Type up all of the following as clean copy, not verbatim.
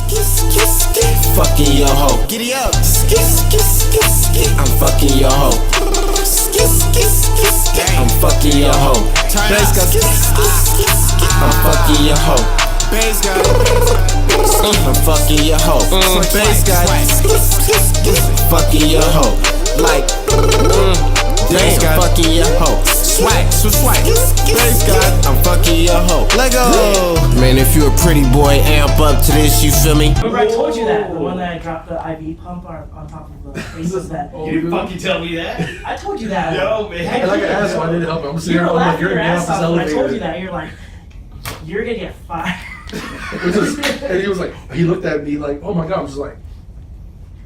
Fucking your hoe. Giddy up. I'm fucking your hoe. I'm fucking your hoe. Bass got. I'm fucking your hoe. Bass got. I'm fucking your hoe. Bass got. Fucking your hoe. Like, Bass damn, got. fucking your hoe. Swag. Bass got. I'm fucking your hoe. Let go. Man, if you a pretty boy, amp up to this, you feel me? Remember I told you that, the one that I dropped the IV pump on top of the faces that... You didn't fucking tell me that. I told you that. Yo, man. And like an asshole, I didn't help him. I'm sitting You here, were I'm like, laughing you're your gonna get off ass this off when I told you elevator. that. You're like, you're gonna get fired. And he was like, he looked at me like, oh my god, I'm just like,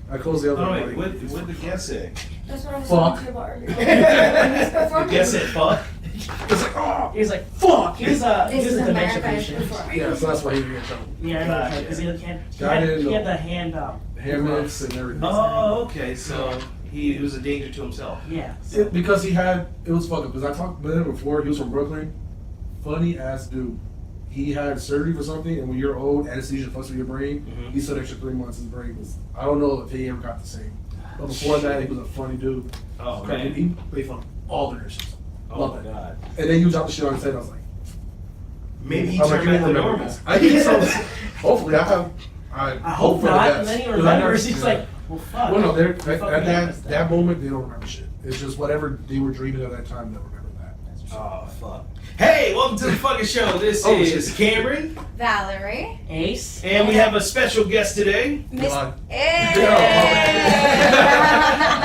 I closed the Oh, other wait, one. what did the guest say? That's what I was Fuck. talking to you about earlier. The guest said fuck. It's like, oh. He was like, fuck. He was a This is dementia America. patient. Yeah, so that's why he didn't get in trouble. Yeah, Gotcha. because he Got it, had no. the hand up. Hand mix and everything. Oh, okay, so he was a danger to himself. Yeah. Because he had, it was fucked up. Because I talked about him before, he was from Brooklyn. Funny ass dude. He had surgery for something, and when you're old, anesthesia fucks with your brain. He said extra 3 months his brain was, I don't know if he ever got the same. But before that, he was a funny dude. Oh, Cracking- man. He made fun of all the nurses. Oh, Love my it. God. And then he was out the shit on his head. I was like, Maybe he I was like, turned you back won't to remember normal. this. I think so. Hopefully, I hope for the not. best. And then he 'Cause I never- remembers. He's like, well, fuck. well, no, they're, You at fucking missed that moment, they don't remember shit. It's just whatever they were dreaming at that time, they'll remember that. Oh, fuck. Hey, welcome to the fucking show. This Oh, is shit. Cameron, Valerie. Ace. and we have a special guest today. Miss. God. Hey.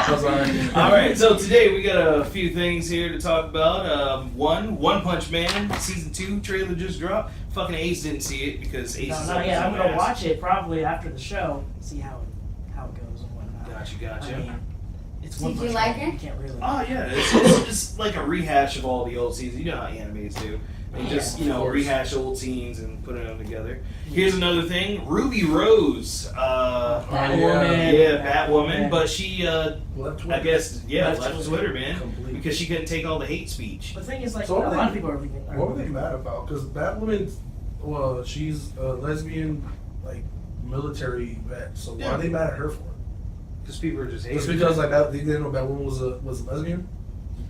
I'm sorry. All right, so today we got a few things here to talk about. One Punch Man season 2 trailer just dropped. Fucking Ace didn't see it because Ace No, is not up yet. his I'm own gonna ass. watch it probably after the show. See how it goes and whatnot. Gotcha. I mean, it's Did One you Punch like Man. it? You can't really. Oh yeah, it's like a rehash of all the old scenes. You know how animes do. They just of course. rehash old scenes and put them together. Here's another thing: Ruby Rose. Batwoman. Yeah, Batwoman. But she, Left I guess, Left left Twitter. Twitter, man, Completely. because she couldn't take all the hate speech. The thing is, like, So a what lot they- of people are thinking. What were they mad about? Because Batwoman, well, she's a lesbian, like, military vet. So why Yeah. are they mad at her for it? Because people are just hating. Just because like they didn't know Batwoman was a lesbian?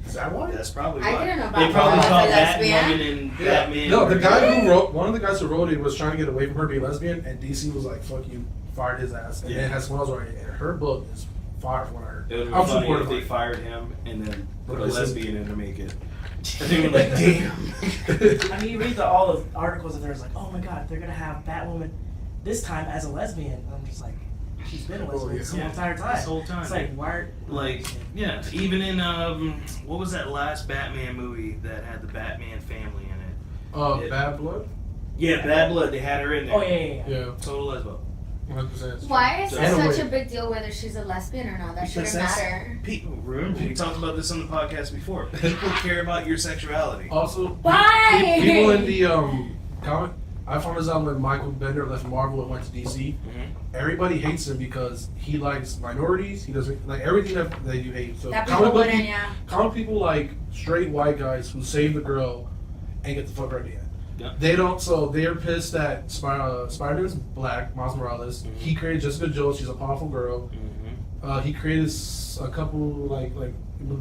Is that why? That's probably I why. didn't know They probably Batwoman was a called lesbian. Batwoman and Batman. No, the guy who wrote, one of the guys who wrote it was trying to get away from her being lesbian, and DC was like, "Fuck you," fired his ass, and then has someone else writing it. And her book is fire from what I heard. It would have I'm been funny supportive if of they it. fired him and then put a Listen. lesbian in to make it. And they were like, damn. I mean, you read all the articles and there's like, oh my god, they're gonna have Batwoman this time as a lesbian. And I'm just like, she's been a lesbian this Yeah, entire time. this whole time. It's like, why? Like, yeah, even in what was that last Batman movie that had the Batman family in it? Bad Blood. Yeah, Bad Blood. They had her in there. Oh yeah. Yeah, Total lesbo. 100%. Why is it Anyway. such a big deal whether she's a lesbian or not? That shouldn't matter. People. Remember, we talked about this on the podcast before. People care about your sexuality. Also, Why? people in the comic, I found this out when Michael Bender left Marvel and went to DC. Everybody hates him because he likes minorities. He doesn't like everything that you hate. So That people wouldn't, yeah. comic people like straight white guys who save the girl and get the fuck right at the end. Yeah. They don't. So they're pissed that Spider-Man's black, Miles Morales. He created Jessica Jones. She's a powerful girl. He created a couple like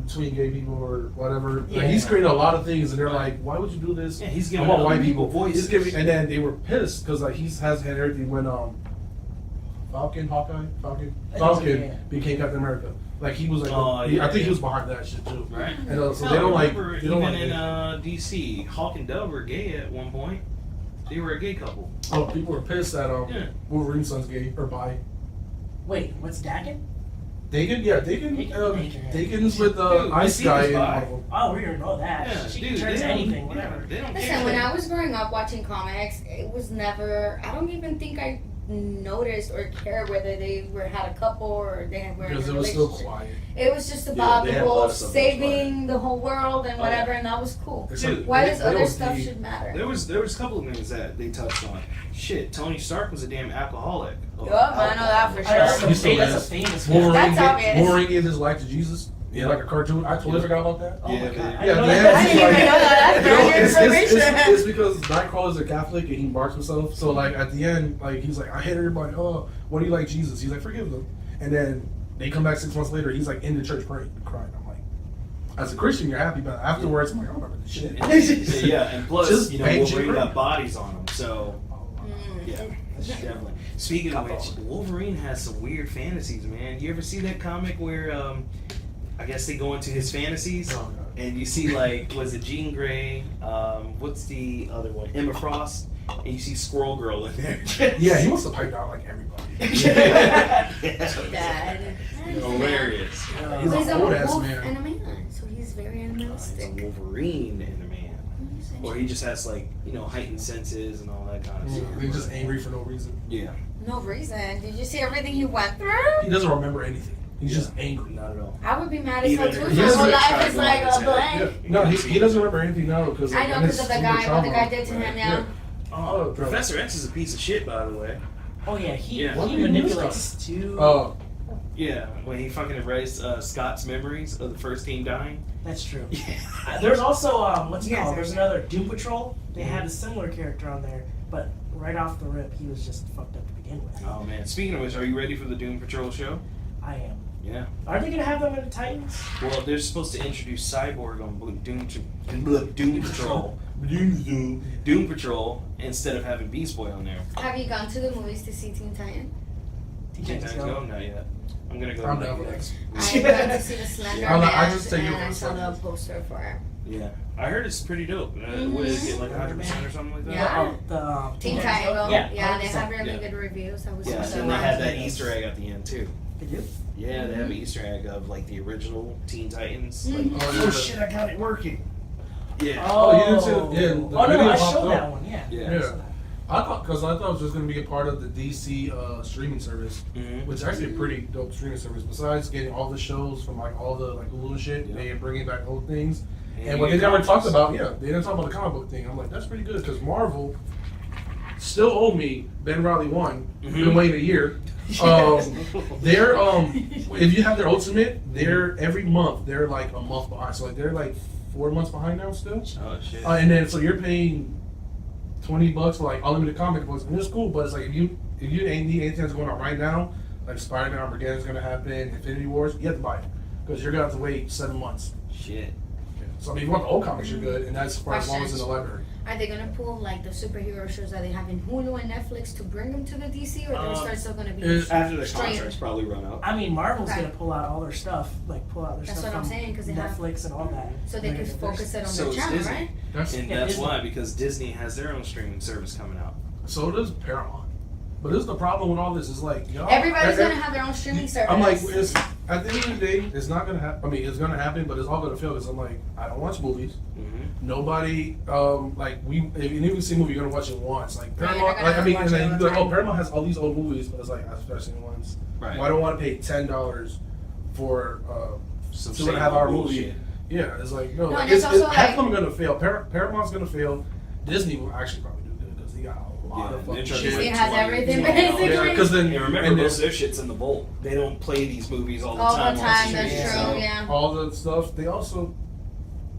between gay people or whatever. Yeah. Like, he's created a lot of things, and they're like, "Why would you do this?" Yeah, he's I giving want other white people people. voices. He's giving, and then they were pissed because like he has had everything when Falcon Yeah. became Captain America. Like he was like, Oh, I think yeah. he was behind that shit too. Right. And so No, they don't like. remember, They don't even like. in DC, Hawk and Dove were gay at one point. They were a gay couple. Oh, people were pissed that Yeah. Wolverine's son's gay or bi. Wait, what's Dakin? Dakin, yeah, Dakin. Dakin. Dakin's with Dude, Ice Mystique Guy is in bi. Marvel. Oh, we don't know that. Yeah, she dude, can turn they to don't- anything, yeah, whatever. They don't Listen, care. when I was growing up watching comics, it was never. I don't even think I noticed or cared whether they had a couple or they were in Because a it was still relationship. quiet. It was just about they the had a lot whole of stuff that was saving the whole world and Oh, whatever, yeah. and that was cool. It's Dude, Why they- does they other don't stuff need- should matter? There was a couple of things that they touched on. Shit, Tony Stark was a damn alcoholic. Yup, I know that for I know, sure. He still that's a is. famous one. That's obvious. Wolverine gave his life to Jesus. Yeah, like a cartoon. I totally forgot about that. Oh Yeah, my god. man. I Yeah, didn't know the that. I didn't even know that. That's brand new information. it's because Nightcrawler's a Catholic and he marks himself. So like at the end, like he's like, I hate everybody. Oh, what do you like Jesus? He's like, forgive them. And then they come back 6 months later. He's like in the church praying, crying. I'm like, as a Christian, you're happy, but afterwards, I'm like, I don't remember this shit. Yeah, and plus, Just you know, bang Wolverine shit got around. bodies on him, so Mm. yeah, definitely. Speaking of which, Wolverine has some weird fantasies, man. You ever see that comic where, I guess they go into his fantasies, Oh, God. and you see like, was it Jean Grey? What's the other one? Emma Frost, and you see Squirrel Girl in there. Yeah, he must have piped out like everybody. Dad. Hilarious. He's He's an a old ass wolf man. and a man, so he's very He's animalistic. a Wolverine and a man. Or he just has like, you know, heightened senses and all that kind of stuff. He's just angry for no reason. Yeah, No reason. Did you see everything he went through? He doesn't remember anything. He's just angry. not at all. I would be mad as Even hell too. if My he's whole like life is like a Yeah. blank. No, he doesn't remember anything now because I know because of the guy, what the guy did to him, yeah. Oh, Professor X is a piece of shit, by the way. Oh yeah, he Yeah. What he did he do this manipulates too. Oh, Yeah, when he fucking erased Scott's memories of the first team dying. That's true. Yeah. There's also what's it You guys called? are There's another Doom Patrol. They had a similar character on there, but right off the rip, he was just fucked up to begin with. Oh man. Speaking of which, are you ready for the Doom Patrol show? I am. Yeah. Are they gonna have them in the Titans? Well, they're supposed to introduce Cyborg on Doom Patrol. Doom Patrol instead of having Beast Boy on there. Have you gone to the movies to see Teen Titan? Teen Teen Titans Titans Go. Go? Not yet. I'm gonna go. I'm to down like with next. I went to see the Slender I Man, just take you and for I a saw the second. poster for it. Yeah, I heard it's pretty dope. What is it, like 100% or something like that? Yeah. Oh, the Teen Titans Titan Go? Yeah, Yeah, they 100%. have really Yeah. good reviews. I was Yeah, so and they had that Yes. Easter egg at the end too. They do. Yeah, they have an Easter egg of like the original Teen Titans. Like, Mhm. Oh, oh yeah. shit, I got it working. Yeah. Oh, you didn't see it? Yeah, the Oh no, video I popped showed up. that one. Yeah. Yeah. I saw that. I thought it was just gonna be a part of the DC streaming service, Mhm. which is actually a pretty dope streaming service. Besides getting all the shows from like all the like Hulu and shit, Yeah. they are bringing back old things. And And you what they get never comics. talked about, they didn't talk about the comic book thing. I'm like, that's pretty good because Marvel still owe me Ben Riley 1. Mhm. Been waiting a year. They're if you have their Ultimate, they're every month they're like a month behind. So like they're like 4 months behind now still. Oh shit. And then so you're paying $20 for like unlimited comic books, and it's cool. But it's like if you ain't need anything that's going on right now, like Spider-Man Armageddon is gonna happen, Infinity Wars, you have to buy it because you're gonna have to wait 7 months. Shit. So I mean, if you want the old comics, you're good, and that's for as long as it's in the library. Are they gonna pull like the superhero shows that they have in Hulu and Netflix to bring them to the DC, or they're still gonna be? It's- After the Straight. contracts probably run out. I mean, Marvel's Okay. gonna pull out all their stuff, like pull out their That's stuff what I'm from saying, 'cause they have- Netflix and all that. So they Bring can it to focus theirs. it on So their it's channel, Disney. right? That's And Yeah, that's Disney. why, because Disney has their own streaming service coming out. so does Paramount. But this is the problem with all this is like y'all. Everybody's gonna have their own streaming service. I'm like, it's, at the end of the day, it's not gonna happen. I mean, it's gonna happen, but it's all gonna fail because I'm like, I don't watch movies. Mm-hmm. Nobody, like if you see a movie, you're gonna watch it once. Like Right, you're Paramount, not gonna like I mean, watch and it then all you the be like, oh, time. Paramount has all these old movies, but it's like I've seen ones. Right. Well, I don't want to pay $10 for Some 2.5 hour movie. bullshit. Yeah, it's like no, No, like, and it's also half like- of them are gonna fail. Paramount's gonna fail. Disney will actually probably do good because they got a lot Yeah, of they're fucking trying to shit. Disney like has 20, everything, $20. basically. Yeah, because then And remember, and most of then their shit's in the vault. They don't play these movies all the All time. the on time, TV, that's so- true, yeah. all the stuff. They also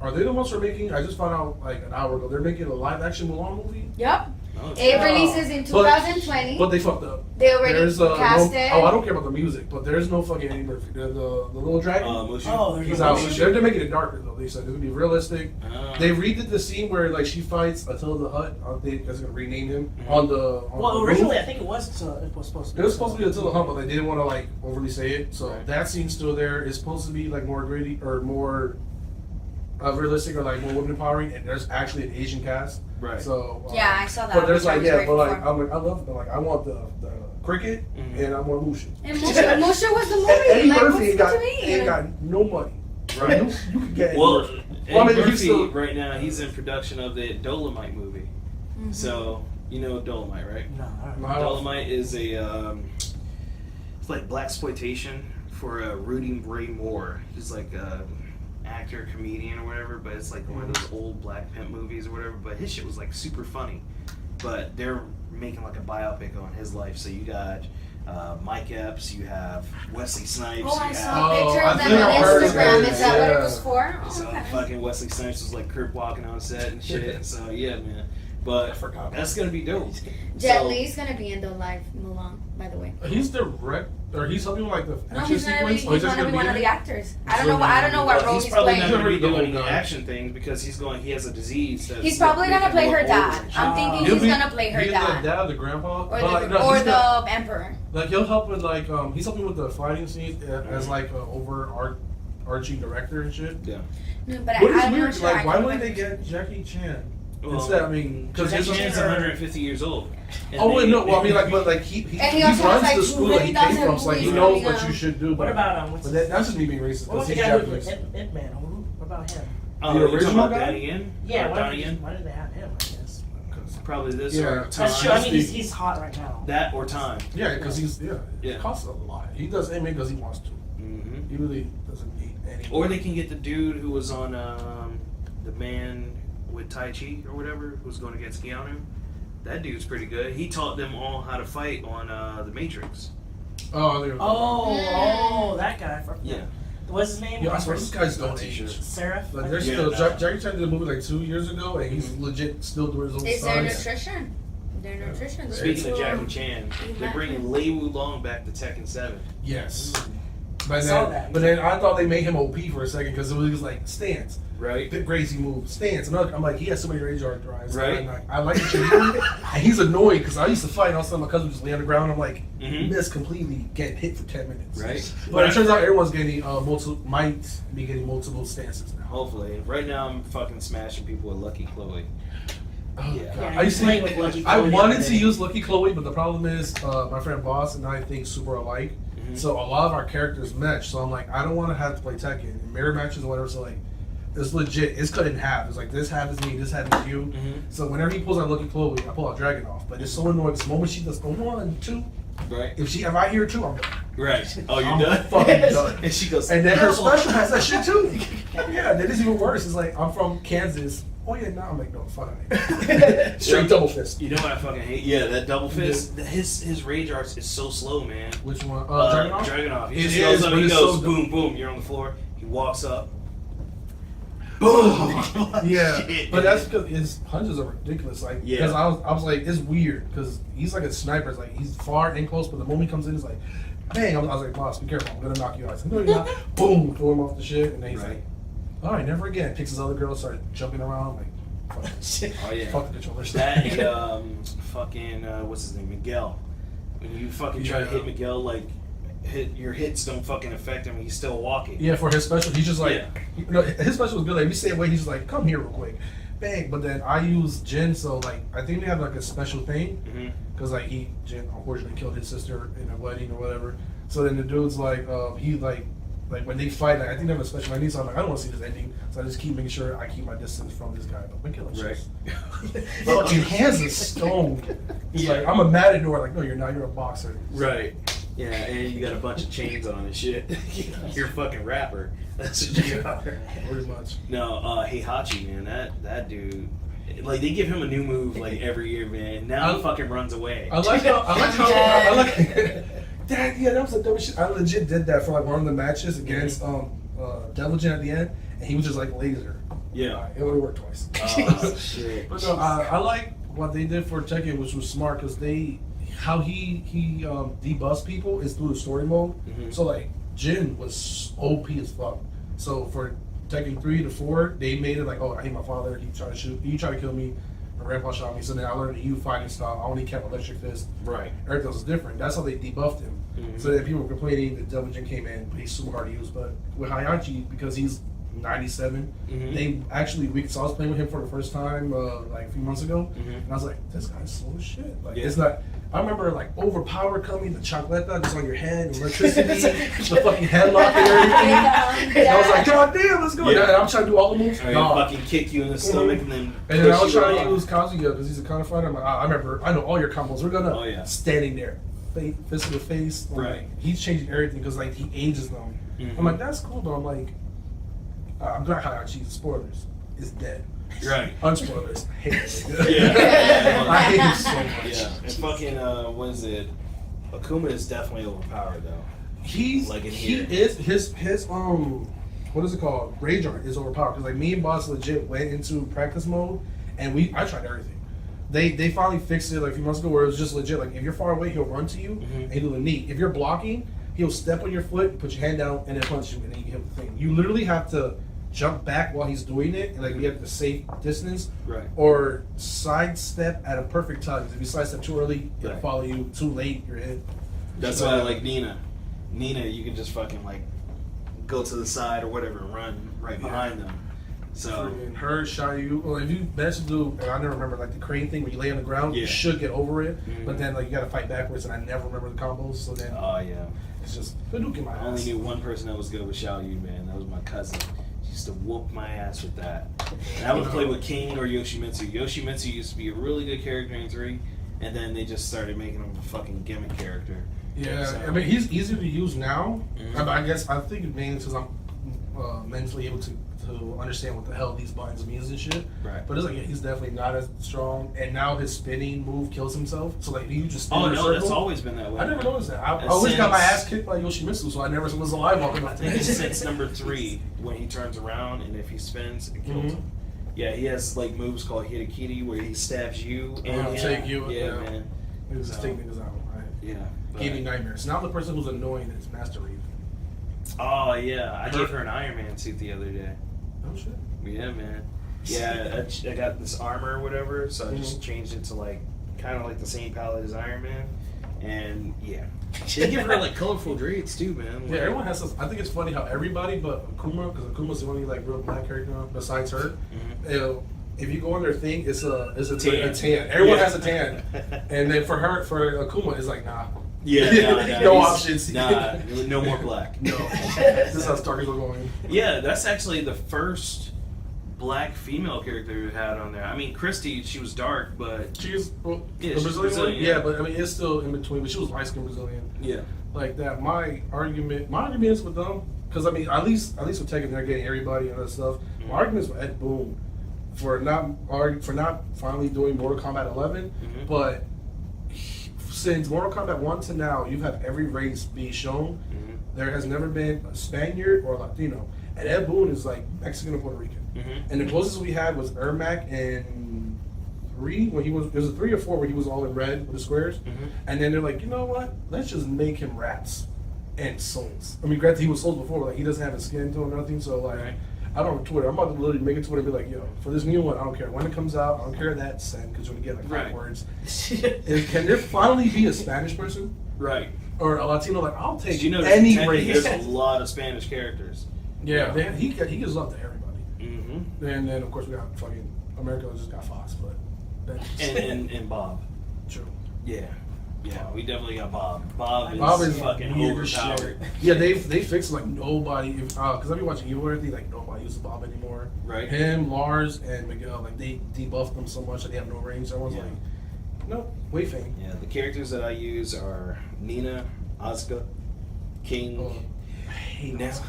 are they the ones who are making? I just found out like an hour ago. They're making a live action Mulan movie, Yep. Oh, It shit. releases in But- 2020. but they fucked up. They already There's cast no, it. oh, I don't care about the music, but there's no fucking Eddie Murphy. The little dragon. Mushu? Oh, there's He's no out. Mushu? They're making it darker though. They said it's gonna be realistic. Ah. They redid the scene where like she fights Attila the Hutt. They guys gonna rename him Mhm. on the. On Well, the originally roof. I think it was supposed to be. It was supposed to be Attila Hutt, but they didn't want to like overly say it. So Right. that scene's still there. It's supposed to be like more gritty or more realistic or like more women empowering. And there's actually an Asian cast. Right. So Yeah, I saw that, But there's which I like was yeah, grateful but like for. I'm like I love it. Like I want the cricket Mhm. and I want Mushu. And Musha was the movie. Eddie like, Murphy what's ain't got, to me? ain't got no money. Right. You could get Eddie Well, Murphy. Eddie Well, I mean, if you Murphy still- right now, he's in production of the Dolomite movie. Mhm. So, you know Dolomite, right? No, I don't No, know. I don't- Dolomite is a, it's like blaxploitation for Rudy Ray Moore. He's like a actor, comedian or whatever, but it's like one of those old black pimp movies or whatever, but his shit was like super funny. But they're making like a biopic on his life. So you got Mike Epps, you have Wesley Snipes. Oh, I you saw a have, picture I of them think on I heard Instagram. that, Is that what it yeah. was for? Oh, So okay. fucking Wesley Snipes was like crip walking on set and shit. So yeah, man. But I forgot. that's gonna be dope. Jet So- Li's gonna be in the live Mulan, by the way. He's he's helping with like the No, action he's gonna be, sequence. he's just gonna be one in of it? the actors. I don't know what role He's he's probably playing. not gonna be He's doing gonna any be action things because he has a disease. That's He's probably making gonna play him her look dad. older. I'm thinking He'll he's be- gonna play her he's dad. the dad, the grandpa. Or But, the, like, no, or he's got- the emperor. Like he'll help with like he's helping with the fighting scenes as like overarching director and shit. Yeah. No, but What is I'm weird? not sure. Like I why can't wouldn't they remember. get Jackie Chan Well, instead? I mean, because Jackie his Chan's 150 years old. And Oh wait, they- no. Well, I mean, like, but like he And he also has, runs like, the school that he came 200,000 from, so like he movies knows coming what out. you should do. What about But that's just me being racist what was because the he's guy who Japanese. Ip Man? What about him? Oh, The you're talking original about guy? Donnie Yen? Yeah, Or Donnie Yen? why did they have him? I guess. Probably this Yeah. or That's time. That's true. I mean, he's hot right now. That or time. Yeah, because Yeah. it costs a lot. He does anime because he wants to. hmm He really doesn't need any. Or they can get the dude who was on the man with Tai Chi or whatever, who's going against Keanu. That dude's pretty good. He taught them all how to fight on the Matrix. Oh, there we go. Oh, that guy. Yeah. What's his name? Yeah, I swear these guys don't Not too age. sure. Seraph. Like they're Yeah, still no. Jackie Chan did a movie like 2 years ago, and he's legit still doing his own Is there stunts. nutrition? Their nutrition. Speaking of Jackie Chan, they're Imagine. bringing Lei Wulong back to Tekken 7. Yes. I But saw then, that. but then I thought they made him OP for a second because it was like stance, Right? bit crazy move, stance. And I'm like, he has so many rage drives. Right. And I'm like, I like what you're doing. And he's annoyed because I used to fight, and all of a sudden my cousin would just lay on the ground. I'm like, Mhm. miss completely, get hit for 10 minutes. Right. But it turns out everyone's getting might be getting multiple stances now. Hopefully. Right now, I'm fucking smashing people with Lucky Chloe. Oh, Yeah. God. Yeah, I used to playing with Lucky I Chloe the wanted other to day. use Lucky Chloe, but the problem is my friend Boss and I think super alike. Mhm. So a lot of our characters match. So I'm like, I don't want to have to play Tekken and mirror matches or whatever. So like, it's legit. It's cut in half. It's like this half is me, this half is you. Mhm. So whenever he pulls out Lucky Chloe, I pull out Dragon off. But it's so annoying. The moment she does the 1, 2, Right? if I hear 2, I'm done. Right. Oh, you're I'm done? fucking done. And she goes, And then her "No." special has that shit too. Yeah, that is even worse. It's like I'm from Kansas. Oh yeah, now I'm like, no, fuck it. Straight double fist. You know what I fucking hate? Yeah, that double fist. His rage arts is so slow, man. Which one? Dragon Dragunov. He It just is, goes up, but he it's goes, so boom, boom, you're on the floor. He walks up. Boom! Yeah, Shit, but that's man. because his punches are ridiculous. Like, Yeah. because I was like, it's weird because he's like a sniper. It's like he's far and close, but the moment he comes in, it's like, bang! I was like, boss, be careful, I'm gonna knock you out. He's like, no, you're not. Boom! Throw him off the shit, and then he's Right. like, all right, never again. Picks his other girl, start jumping around. Like, fuck, Oh, yeah. fuck the controller. That and fucking, what's his name? Miguel. When you fucking try to Yeah. hit Miguel, like, your hits don't fucking affect him. He's still walking. Yeah, for his special, he's just like, Yeah. you know, his special was good. Like, we stay away, he's just like, come here real quick, bang. But then I use Jin, so like, I think they have like a special thing hmm because like Jin unfortunately killed his sister in a wedding or whatever. So then the dude's like, he like when they fight, like I think they have a special ending. So I'm like, I don't want to see this ending, so I just keep making sure I keep my distance from this guy. But McKillen's Right. fucking hands of stone. He's Yeah. like, I'm a matador. Like, no, you're not. You're a boxer. Right. Yeah, and you got a bunch of chains on and shit. You're a fucking rapper. That's what you are. Pretty much. No, Heihachi, man, that dude, like they give him a new move like every year, man. Now he fucking runs away. I like that. Yeah, that was the dumbest shit. I legit did that for like one of the matches against Devil Jin at the end, and he was just like laser. Yeah. It only worked twice. Oh, shit. But no, I like what they did for Tekken, which was smart because how he debuffs people is through the story mode. Mhm. So like Jin was OP as fuck. So for Tekken 3 to 4, they made it like, oh, I hate my father. He tried to kill me. My grandpa shot me. So then I learned the U fighting style. I only kept electric fist. Right. Everything was different. That's how they debuffed him. Mhm. So then people were complaining that Devil Jin came in, but he's super hard to use. But with Heihachi, because he's 97, Mhm. they actually, so I was playing with him for the first time like a few months ago, Mhm. and I was like, this guy's slow as shit. Like, Yeah. it's not, I remember like overpower coming, the chocolata just on your head, electricity, the fucking headlock and everything. And I was like, God damn, let's go. Yeah. And I'm trying to do all the moves. Or he Nah. fucking kick you in the stomach and then. And then I push was you trying to off. use Kazuya because he's a counter fighter. I'm like, I remember, I know all your combos. We're gonna Oh, yeah. standing there, fist to the face. I'm Right. like, he's changing everything because like he ages them. Mhm. I'm like, that's cool, but I'm like, I'm glad Heihachi, spoilers, is dead. Right. Unspoilers. I hate this nigga. Yeah. I hate him so much. Yeah. And fucking what is it? Akuma is definitely overpowered though. He's Like in he here. is his what is it called? Rage art is overpowered because like me and Boss legit went into practice mode and I tried everything. They finally fixed it like a few months ago where it was just legit like if you're far away he'll run to you and do the knee. If you're blocking he'll step on your foot, put your hand down, and then punch you, and then you hit the thing. You literally have to jump back while he's doing it, and like you have the safe distance, Right. or sidestep at a perfect time. If you sidestep too early, it'll Right. follow you. Too late, you're hit. That's why I like Nina. Nina, you can just fucking like go to the side or whatever and run right behind them. So Friggin' her, Shayu. Well, if you manage to do, and I never remember like the crane thing where you lay on the ground, Yeah. you should get over it. Mhm. But then like you gotta fight backwards, and I never remember the combos. So then oh yeah. it's just Hadouken my I only ass. knew one person that was good with Xiao Yu, man. That was my cousin. She used to whoop my ass with that. And I would play with King or Yoshimitsu. Yoshimitsu used to be a really good character in 3, and then they just started making him a fucking gimmick character. Yeah, So- I mean he's easier to use now. Mhm. I guess I think mainly because I'm mentally able to understand what the hell these buttons means and shit. Right. But it's like yeah, he's definitely not as strong. And now his spinning move kills himself. So like you just spin Oh in a no, circle. that's always been that way. I never noticed that. I And always got my since- ass kicked by Yoshimitsu, so I never was alive walking I up think it's since number 3 when he turns around and if he spins, it kills Mhm. him. Yeah, he has like moves called Hitakiri where he stabs you and him. take you, Yeah, yeah. man. It was just So- take niggas out. Right? Yeah. but- Gave me nightmares. Now the person who's annoying is Master Reeve. Oh yeah, I gave her an Iron Man suit the other day. Oh shit. Yeah, man. Yeah, I got this armor or whatever, so I just Mhm. changed it to like kind of like the same palette as Iron Man, and yeah, they give her like colorful dreads too, man. Yeah, everyone has some. I think it's funny how everybody but Akuma, because Akuma's the only like real black character besides her. Mhm. If you go on their thing, it's a Tan. tan. Everyone Yeah. has a tan, and then for Akuma, it's like nah. Yeah, No he's- options. Nah, no more black. No, this is how Starkers are going. Yeah, that's actually the first black female character we had on there. I mean, Christy, she was dark, but She's well, Yeah, the she's Brazilian, Brazilian, one? yeah. Yeah, but I mean it's still in between. But she was light skinned Brazilian. yeah, Like that. My argument is with them because I mean at least with Tekken they're getting everybody and other stuff. Mhm. My argument is with Ed Boon for not finally doing Mortal Kombat 11, Mhm. but since Mortal Kombat 1 to now, you've had every race be shown. Mhm. There has never been a Spaniard or Latino, and Ed Boon is like Mexican or Puerto Rican. Mhm. And the closest we had was Ermac in 3 when he was. It was a 3 or 4 where he was all in red with the squares. Mhm. And then they're like, you know what? Let's just make him rats and souls. I mean, granted, he was souls before, but like he doesn't have his skin to him or nothing. So like, Right. I don't know Twitter. I'm about to literally make a Twitter and be like, yo, for this new one, I don't care when it comes out. I don't care that send because you're gonna get like 5 Right. words. Can there finally be a Spanish person right. or a Latino? Like, I'll take Did you know any Tekken, race. there's a lot of Spanish characters. Yeah, he gives love to everybody. Mm-hmm. And then of course we got fucking America just got Fox, but that's And Bob. true. Yeah. Yeah, we definitely got Bob. Bob is fucking weird as shit. overpowered. Yeah, they fixed like nobody. Because I've been watching Evil Everything, like nobody uses Bob anymore. Right. Him, Lars, and Miguel, like they debuffed them so much that they have no range. Everyone's Yeah. like, no, wait thing. Yeah, the characters that I use are Nina, Asuka, King. Oh, I hate Now, Asuka.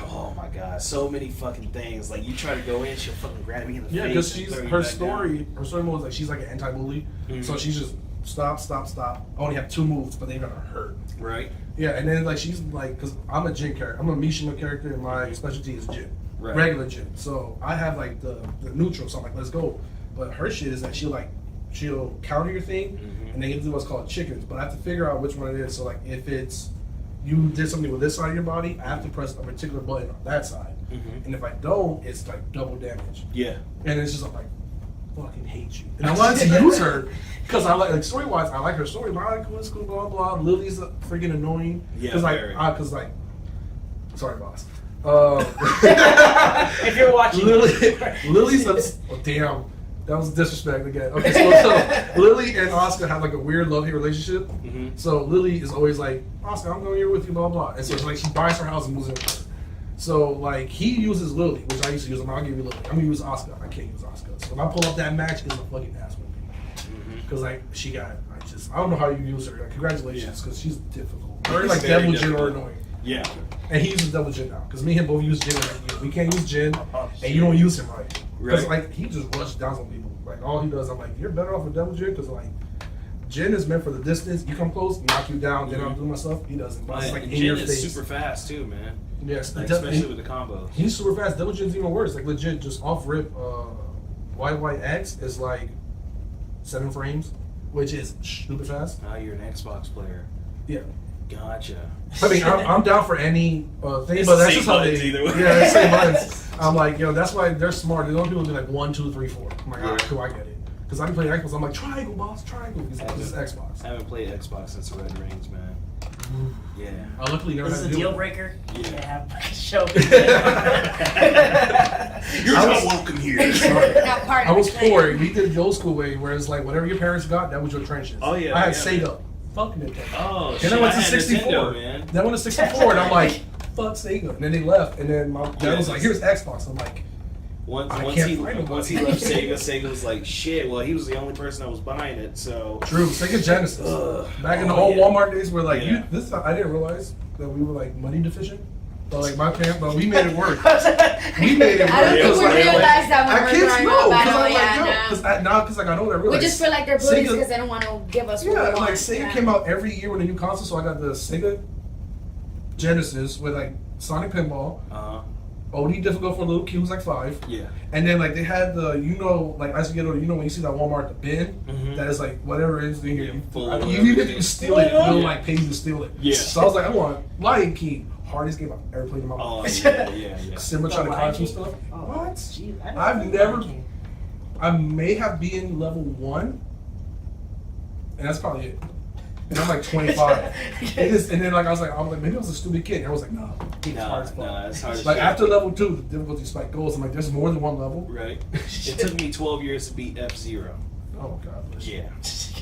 oh my god, so many fucking things. Like you try to go in, she'll fucking grab me in the Yeah, face. because and she's throw you her back story. Her story mode is like she's like an anti-bully, Mhm. so she's just stop. I only have 2 moves, but they're gonna hurt. down. Right. Yeah, and then like she's like, because I'm a Jin character, I'm a Mishima character, and my specialty is Jin, Right. regular Jin. So I have like the neutral, so I'm like, let's go. But her shit is that she'll counter your thing, Mhm. and they can do what's called chickens. But I have to figure out which one it is. So like if it's you did something with this side of your body, I have to press a particular button on that side, Mhm. and if I don't, it's like double damage. Yeah. And it's just I'm like, fucking hate you. And I wanted to use her because I like story wise, I like her story. But I like cool, school, blah blah. Lily's freaking annoying. Yeah, Because very. sorry, boss. If you're watching, Lily's damn. That was disrespect again. Okay, so Lily and Oscar have like a weird love-hate relationship. Mm-hmm. So Lily is always like, Oscar, I'm going here with you, blah blah. And so it's like she buys her house and moves in with her. So like he uses Lily, which I used to use. I'll give you Lily. I'm gonna use Oscar. I can't use Oscar. So if I pull up that match, it's a fucking ass with me. Because like she got, I don't know how you use her. Like, congratulations, because she's difficult. Her like Very Devil Jin are difficult. annoying. Yeah. And he uses Devil Jin now. Because me and him both use Jin. Like, we can't use Jin, and you don't use him right. Because like he just rushed down on people. Like all he does, I'm like, you're better off with Devil Jin because like Jin is meant for the distance. You come close, knock you down, then I'm doing myself. He doesn't. But it's like in Jin your is face. super fast too, man. Yes, Like, especially with the combos. He's super fast. Devil Jin's even worse. Like legit, just off rip. YYX is like 7 frames, which is stupid fast. Now you're an Xbox player. Yeah. Gotcha. I mean, I'm down for any thing, It's but the that's same just how they. buttons either way. Yeah, it's the same buttons. I'm like, yo, that's why they're smart. They don't do like 1, 2, 3, 4. I'm like, alright, cool, I get it. Because I be playing Xbox, I'm like, triangle, boss, triangle. Because this is Xbox. I haven't played Xbox since Red Rings, man. Yeah. Luckily, you never This had is to a do deal it. breaker. Yeah. Yeah, have a show. You're I not was- welcome here. Not part I of was the clan. 4. We did the old school way, where it's like whatever your parents got, that was your trenches. Oh, yeah, I had yeah. Sega. Fuck Nintendo. Oh, shit. Then I went to had 64. Nintendo, man. Then I went to 64, and I'm like, fuck Sega. And then they left, and then my dad was like, here's Xbox. I'm like, Once I once can't he find him. once he left Sega was like shit. Well, he was the only person that was buying it, so true, Sega Genesis. Ugh. Back in the Oh, old yeah. Walmart days, where like, Yeah. I didn't realize that we were like money deficient. But like my parents, but we made it work. We We made it work. I don't It think was we like, realized that when I we were kids growing know, up. because I I'm know, like, yeah, yo, no. because like I know that I We realized. just feel like they're bullies Sega- because they don't want to give us what Yeah, we want. like Sega Yeah. came out every year with a new console, so I got the Sega Genesis with like Sonic Pinball, OD difficult for a little kid who's like 5. yeah. And then like they had the like as you get older, when you see that Walmart the bin Mhm. that is like whatever it is in here, Yeah, you, full of even if everything. you steal it, Yeah. they'll like pay you to steal it. Yeah. So I was like, I want Lion King, hardest game I've ever played in my Oh life. yeah. Simba The trying to Lion climb some King? stuff. Oh, What? Jeez, I I've played never- Lion King. I may have been level 1, and that's probably it. And I'm like 25. And then like I was like maybe I was a stupid kid. And I was like, no, it's hard as fuck. Nah, it's hard as Like shit. after level 2, the difficulty spike goes. I'm like, there's more than one level. Right. It took me 12 years to beat F-Zero. Oh god. bless you.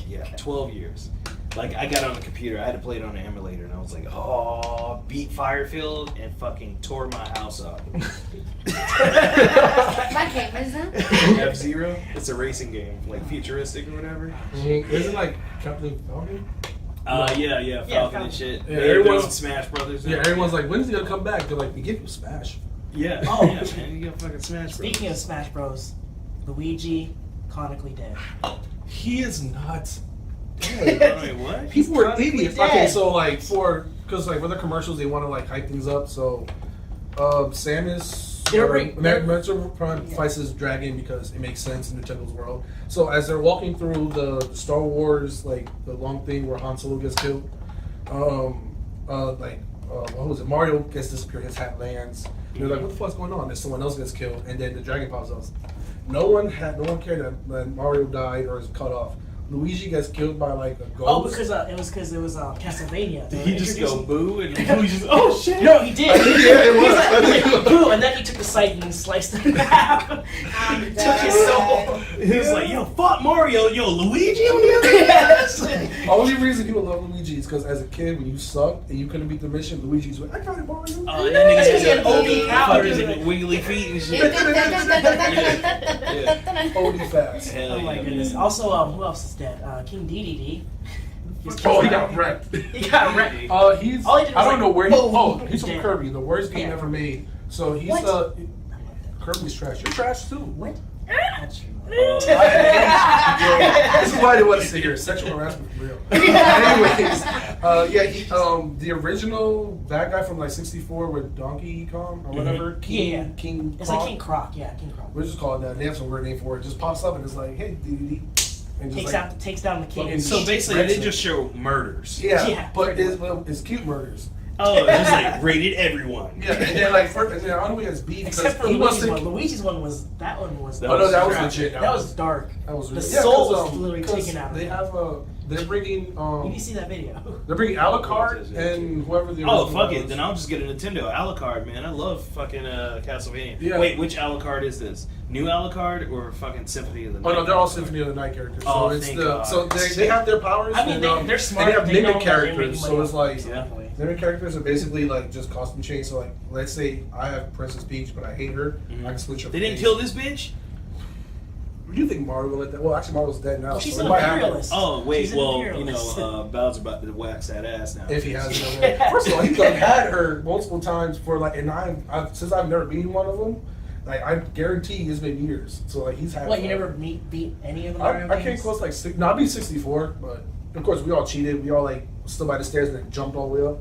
Yeah, 12 years. Like, I got on the computer, I had to play it on an emulator, and I was like, oh, beat Firefield, and fucking tore my house up. That game is that? F-Zero? It's a racing game, like futuristic or whatever. Isn't like Captain Falcon? Yeah, Falcon Falcon. and shit. Yeah, They're everyone's- doing Smash Brothers. Yeah, now. everyone's like, when's he gonna come back? They're like, we give you Smash. Yeah, Oh. yeah, man, you got fucking Smash Brothers. Speaking of Smash Bros, Luigi, canonically dead. He is not Wait, what? People were Chronically idiots. dead. Okay, so like because like with the commercials they want to like hype things up. So Samus, They're bring- Metroid Prime fights this dragon because it makes sense in Nintendo's world. So as they're walking through the Star Wars like the long thing where Han Solo gets killed, what was it? Mario gets disappeared. His hat lands. And they're like, what the fuck's going on? And someone else gets killed, and then the dragon pops up. No one cared that Mario died or is cut off. Luigi gets killed by like a ghost. Oh, because it was Castlevania. Did he just go Introducing- boo and Luigi's oh shit? No, he did. Yeah, it was. He's like, boo, and then he took the scythe and sliced it in half. I'm Took his soul. He was like, yo, fuck Mario, yo, Luigi on the other hand? Only reason people love Luigi is because as a kid, when you sucked and you couldn't beat the mission, Luigi's like, I got it, Mario. Oh, and then That's niggas 'cause he had OD powers. and wiggly feet and shit. Holy fast. Hell Oh my yeah, goodness. man. Also, who else is dead? King DDD. Oh, he got wrecked. He got wrecked. He's. All he did was I don't like, know where he. boom, Oh, he's from dead. Kirby, the worst game Yeah. ever made. So he's What? Kirby's trash. You're trash too. What? That's true. This is why I didn't want to sit here. Sexual harassment for real. Anyways, the original bad guy from like '64 with Donkey Kong or whatever. Yeah. King. It's Kong. like King Croc. Yeah, King Croc. We'll just call it that. They have some weird name for it. It just pops up and it's like, hey, DDD. And just Takes down the king. fucking- So basically, they just show murders. Yeah, Yeah, but pretty it's cute murders. Oh, it's just like rated everyone. Yeah, and then like first, and then I don't know he has beef Except for he wants Luigi's to. one. Luigi's one was that one was. That Oh no, that was trash. legit. That was dark. That was The really- soul 'cause, was literally 'cause taken out of They it. have they're bringing You need to see that video. they're bringing Alucard and whoever the Oh, original fuck guy it. was. Then I'll just get a Nintendo Alucard, man. I love fucking Castlevania. Yeah. Wait, which Alucard is this? New Alucard or fucking Symphony of the Night? Oh no, they're all Symphony of the Night characters. So Oh, it's thank the God. so they have their powers. I mean, and, they're smart. They have They know mimic that they're making characters, money so it's off like it, so definitely. mimic characters are basically like just costume change. So like, let's say I have Princess Peach, but I hate her. Mhm. I can switch her. They didn't face. kill this bitch? Do you think Mario will let that? Well, actually, Mario's dead now. Well, she's so an it might happen. imperialist. Oh, wait, She's an well, imperialist. Bowser about to wax that ass now. If he has it on there. First of all, he's done had her multiple times for like, and I've since I've never beaten one of them, Like I guarantee it's been years. So like he's had. What, you never beat any of the Mario I came games? close like six. No, I beat 64, but of course we all cheated. We all like stood by the stairs and then jumped all the way up.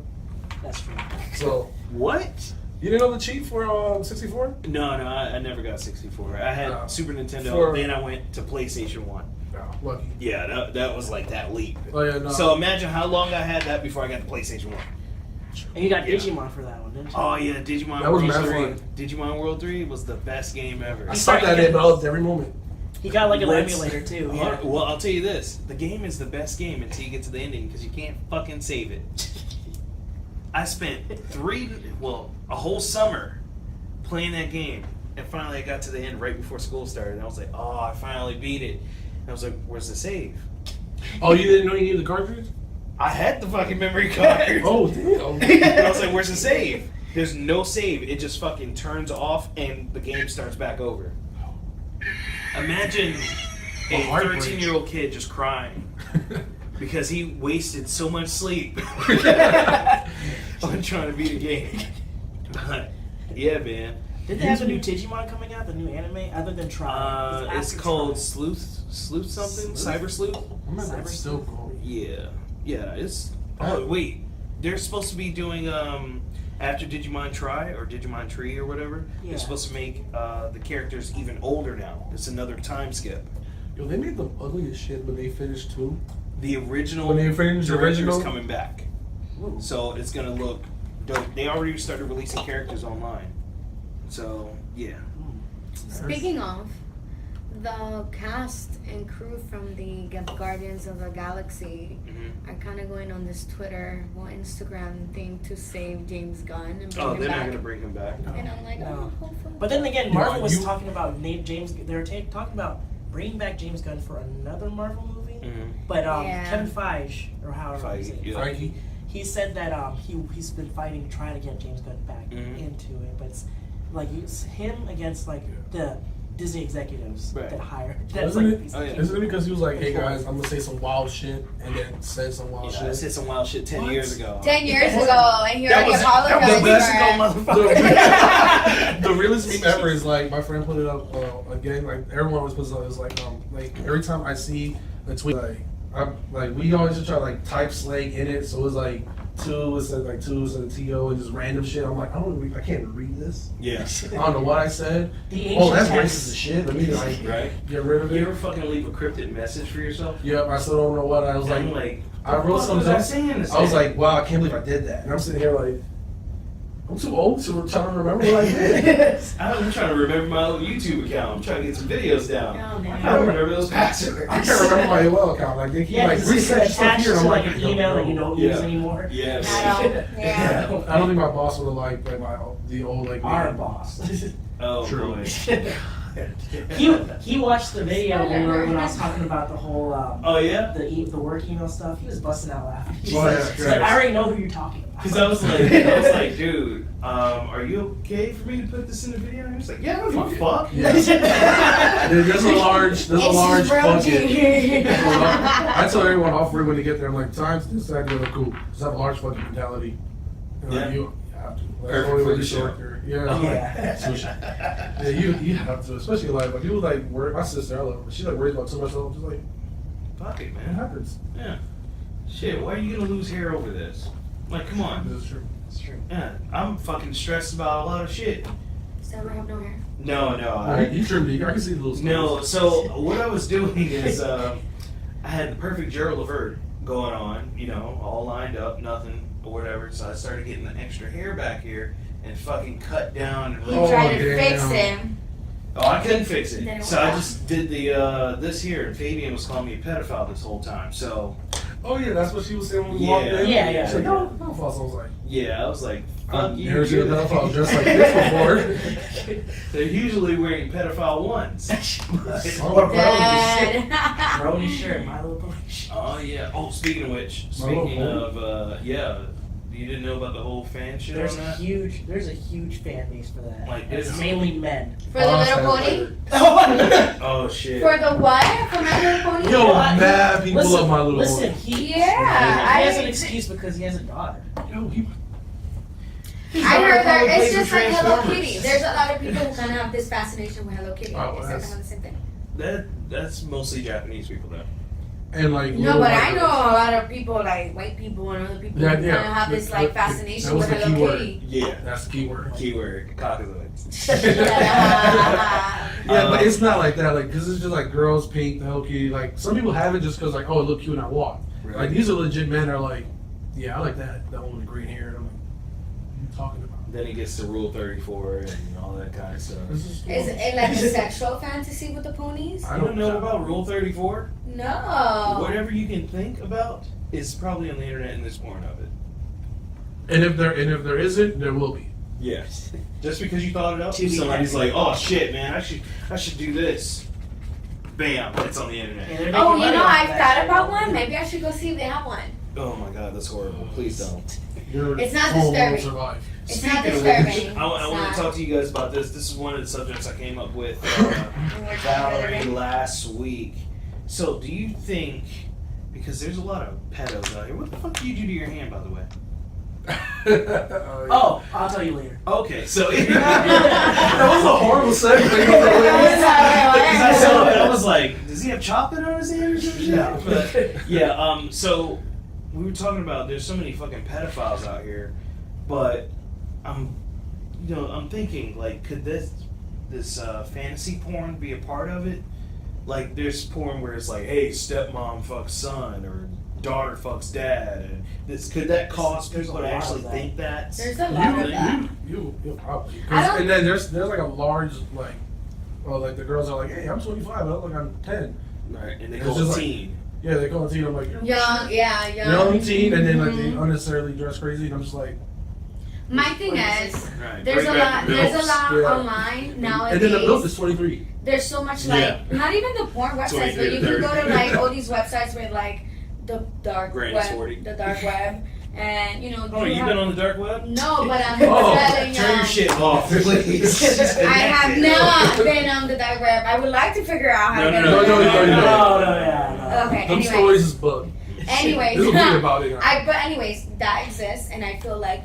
That's true. So what? You didn't know the cheat for 64? No, I never got 64. I had Super Nintendo. Then I went to PlayStation 1. No, lucky. Yeah, that was like that leap. Oh yeah, no. So imagine how long I had that before I got the PlayStation 1. And you got Digimon for that one, didn't you? Oh yeah, Digimon That was World mad 3. fun. Digimon World 3 was the best game ever. I sucked at it, but I loved every moment. He got like an Let's- emulator too. Yeah. Well, I'll tell you this: the game is the best game until you get to the ending because you can't fucking save it. I spent a whole summer playing that game, and finally I got to the end right before school started. And I was like, oh, I finally beat it. And I was like, where's the save? Oh, you didn't know you needed the cartridge? I had the fucking memory card. Oh damn. And I was like, where's the save? There's no save. It just fucking turns off and the game starts back over. Imagine a heartbreak. 13-year-old kid just crying because he wasted so much sleep on trying to beat a game. But, yeah, man. Did they have the new Digimon coming out, the new anime, other than Try? It's called Sleuth something? Cyber Sleuth? I remember it's still cool. Yeah, it's. Oh wait, they're supposed to be doing after Digimon Tri or Digimon Tree or whatever. Yeah. They're supposed to make the characters even older now. It's another time skip. Yo, they made them ugly as shit when they finished 2. The original When they finished the director original? is coming back, so it's gonna look dope. They already started releasing characters online, so yeah. Speaking of, the cast and crew from the Guardians of the Galaxy are kind of going on this Twitter or Instagram thing to save James Gunn and bring Oh, him they're back. not gonna bring him back. And I'm like, No. oh, hopefully. But then again, Marvel was you- talking about James. They were talking about bringing back James Gunn for another Marvel movie. But Yeah. Kevin Feige, or however you say it, Yeah. Feige. he said that he's been fighting, trying to get James Gunn back into it, but it's like it's him against like the Disney executives Right. that hired. That's Isn't like it? Oh, yeah. Isn't it because he was like, hey guys, I'm gonna say some wild shit and then said some wild Yeah, I shit? said some wild shit 10 years ago. 10 years ago, and he already that was apologized the for it. The realest meme ever is like my friend put it up again. Like everyone was puts it up. It was like every time I see a tweet, we always just try to like type slang in it. So it was like 2 instead of like 2 instead of TO and just random shit. I'm like I can't even read this. Yeah. I don't know what I said. The Oh, that's ancient racist texts. as shit. Let me like Right? get rid of You it. ever fucking leave a cryptic message for yourself? Yep, I still don't know what I was I'm like. like, I wrote what something. was I saying? I was like, wow, I can't believe I did that. And I'm sitting here like, I'm too old to try to remember what I did. I'm trying to remember my old YouTube account. I'm trying to get some videos down. Oh, man. I don't remember those passwords. I can't remember my AOL account. Like they keep Yeah, like because it's reset stuff attached here. And to I'm like like, an email that you don't use Yeah. anymore. Yes. I know. Yeah. I don't think my boss would have liked the old like Our me. boss. Oh True. boy. he watched the video when I was talking about the whole Oh yeah. the work email stuff. He was busting out laughing. He's Oh, like, yeah, he's like, I already know who you're talking about. Because I was like, dude, are you okay for me to put this in the video? And he was like, yeah, I don't give a fuck. Yeah. There's a large bucket. I tell everyone offer when they get there, I'm like, times this side, they're like, cool. Just have a large bucket mentality. And like, Yeah. you have to. That's Perfect the only for way the to show. short there. Yeah. Oh, yeah. Sushi. Yeah, you have to, especially like people like worry. My sister, I love her. She like worries about too much stuff. I'm just like, Fuck it, it man. happens. Yeah. Shit, why are you gonna lose hair over this? Like, come on. That's true. It's true. Yeah, I'm fucking stressed about a lot of shit. Does that have no hair? No, You trimmed it. I can see the little. No, so what I was doing is I had the perfect Gerald Levert going on, you know, all lined up, nothing or whatever. So I started getting the extra hair back here and fucking cut down and You Oh, tried to damn. fix him. oh, I couldn't fix it. Didn't So I work. just did the this here, and Fabian was calling me a pedophile this whole time. So Oh yeah, that's what she was saying when we Yeah. walked in. Yeah. She's like, no, no false. I was like, yeah, I was like, fuck I've you. never seen a dude. pedophile dressed like this before. They're usually wearing pedophile ones. Oh, Dead. Brony shirt, my little police. Oh yeah. Oh, speaking of which, My little speaking pony. of yeah, you didn't know about the whole fan shit There's on a that? huge fan base for that. Like, it's it's- mainly men. For the little pony? Oh shit. For the what? For my little pony? Yo, I- mad people listen, love my little listen, boy. he Yeah, he has I- an excuse because he has a daughter. Yo, he I heard that it's just like Hello Kitty. There's a lot of people who kind of have this fascination with Hello Kitty. Oh, It's that's- kind of the same thing. That's mostly Japanese people though. And like No, little but white I know girls. a lot of people, like white people and other people Yeah, who yeah. kind of have this like That fascination was with the Hello key word. Kitty. Yeah. That's the key word. Keyword. Caucasoids. Yeah, but it's not like that. Like, cause it's just like girls pink, the Hello Kitty. Like, some people have it just cause like, oh, it look cute when I walk. Right. Like, these are legit men that are like, yeah, I like that one with the green hair. And I'm like, what are you talking about? Then it gets to Rule 34 and all that kind of stuff. This is Is it like a sexual fantasy with the ponies? I I don't know about Rule 34. No. Whatever you can think about is probably on the internet and there's porn of it. And if there isn't, there will be. Yes. Just because you thought it up, To be somebody's happy. like, oh shit, man, I should do this. Bam, it's on the internet. Yeah, they're making Oh, you money know, off I've that thought shit. about one. Maybe I should go see if they have one. Oh my god, that's horrible. Please don't. Your It's not phone won't disturbing. survive. It's not Speaking of disturbing. which, I It's want not. to talk to you guys about this. This is one of the subjects I came up with Valerie last week. So, do you think, because there's a lot of pedos out here, what the fuck do you do to your hand, by the way? Oh, I'll tell you later. Okay, so That was a horrible segue. Because I saw it, I was like, does he have chocolate on his hand or something? No. But, yeah, so we were talking about there's so many fucking pedophiles out here, but I'm thinking, like, could this fantasy porn be a part of it? Like, there's porn where it's like, hey, stepmom fucks son, or daughter fucks dad, and could that cause There's people a to lot of actually that. think that? There's a lot of that. You probably. I don't- And then there's like a large like, well, like the girls are like, hey, I'm 25, I look like I'm 10. Right, and they It's go just like- teen. Yeah, they call it teen. I'm like, you're Young, yeah, young teen, and then like they Mhm. unnecessarily dress crazy, and I'm just like, My thing is, Right. there's Bring a back lot. the There's a milfs. lot Yeah. online nowadays. and then the milk is 23. There's so much like Yeah. not even the porn websites, but you can go to like all these websites with like the dark Granny's web, 40. the dark web, and you know. Oh, you you've have- been on the dark web? No, but I'm Oh, telling Turn your shit off, please. I have not been on the dark web. I would like to figure out how to get no, on no, the no, dark no, web. yeah. Okay, Them anyways. stories is bug. Anyways, There's a weird about it. but anyways, that exists, and I feel like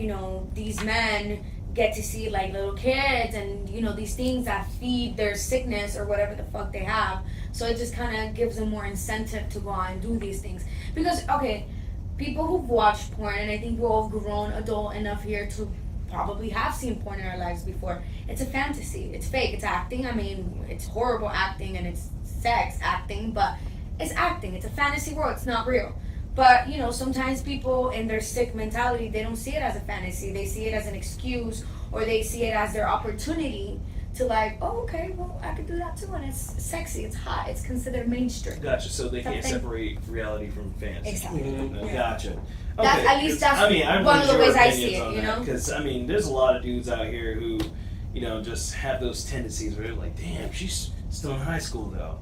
these men get to see like little kids and these things that feed their sickness or whatever the fuck they have. So it just kind of gives them more incentive to go out and do these things. Because people who've watched porn, and I think we're all grown adult enough here to probably have seen porn in our lives before. It's a fantasy. It's fake. It's acting. I mean, it's horrible acting and it's sex acting, but it's acting. It's a fantasy world. It's not real. But, sometimes people in their sick mentality, they don't see it as a fantasy. They see it as an excuse, or they see it as their opportunity to like, oh, okay, well, I could do that too. And it's sexy, it's hot, it's considered mainstream. Gotcha. So they can't Something- separate reality from fantasy. Exactly. No, Yeah. Gotcha. That's- at least that's I one of the ways I see opinions it, on you that, know? Because there's a lot of dudes out here who, just have those tendencies where they're like, damn, she's still in high school though.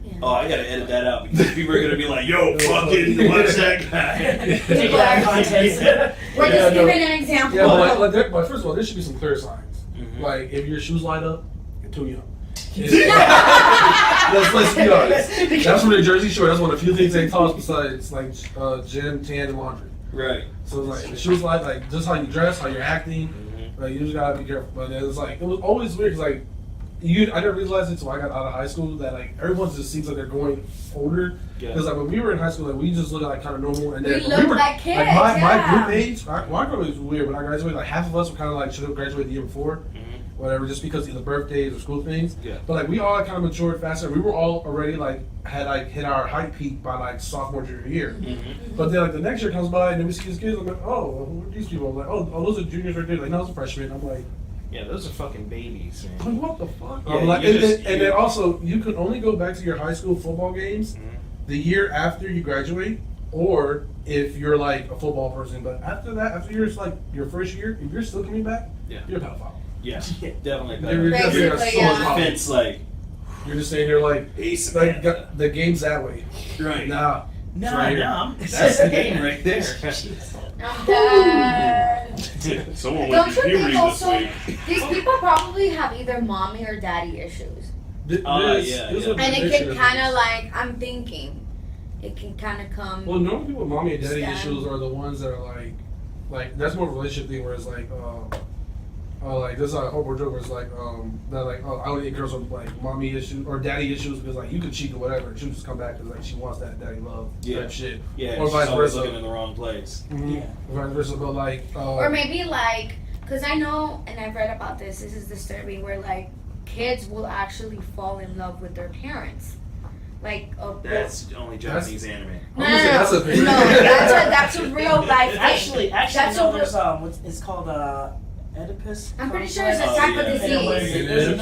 Yeah. Oh, I gotta edit that out because people are gonna be like, yo, fucking watch that guy. Take that context. We're Yeah, just no. giving an example. Yeah, but first of all, there should be some clear signs. Mhm. Like if your shoes light up, you're too young. let's be honest. That's from the Jersey Shore. That's one of the few things they taught us besides like gym, tan, and laundry. Right. So it's like the shoes light, like just how you dress, how you're acting. Mhm. Like you just gotta be careful. But it was always weird because like I didn't realize it until I got out of high school that like everyone just seems like they're going older. Yeah. Because like when we were in high school, like we just looked like kind of normal, and We then looked were like kids, Like my yeah. group age, my group was weird. When I graduated, like half of us were kind of like should have graduated the year before, Mhm. whatever, just because of the birthdays or school things. Yeah. But like we all kind of matured faster. We were all already had hit our height peak by like sophomore junior year. Mhm. But then like the next year comes by and then we see these kids. I'm like, oh, well, who are these people? I'm like, oh, those are juniors right there. Like, no, those are freshmen. I'm like, Yeah, those are fucking babies, man. what the fuck? Yeah, I'm like, you and, just- then, and then also you could only go back to your high school football games Mhm. the year after you graduate, or if you're like a football person. But after that, after your first year, if you're still coming back, Yeah. you're a pedophile. Yeah, definitely. You're Basically, so yeah. Offense, like, You're just saying here like hey, Samantha. the game's that way. Right. Nah. No, it's right here. no, that's the game right there. I'm done. Someone Don't you think also these people probably have either mommy or daddy issues? This yeah, what yeah. the And it addiction can is. kind of like, I'm thinking, it can kind of come. Well, normally people with mommy and daddy Stan. issues are the ones that are like that's more of a relationship thing where it's like like there's a whole joke where it's like that like I only date girls with like mommy issues or daddy issues because like you could cheat or whatever and she'll just come back because like she wants that daddy love type shit. Yeah, or she's vice always versa. looking in the wrong place. Yeah. Vice versa, but like or maybe like, because I know, and I've read about this is disturbing, where like kids will actually fall in love with their parents. Like That's only Japanese anime. No, that's a thing. that's a real life thing. Actually, that's no, a there's it's called Oedipus. I'm pretty sure it's a complex. type of And disease.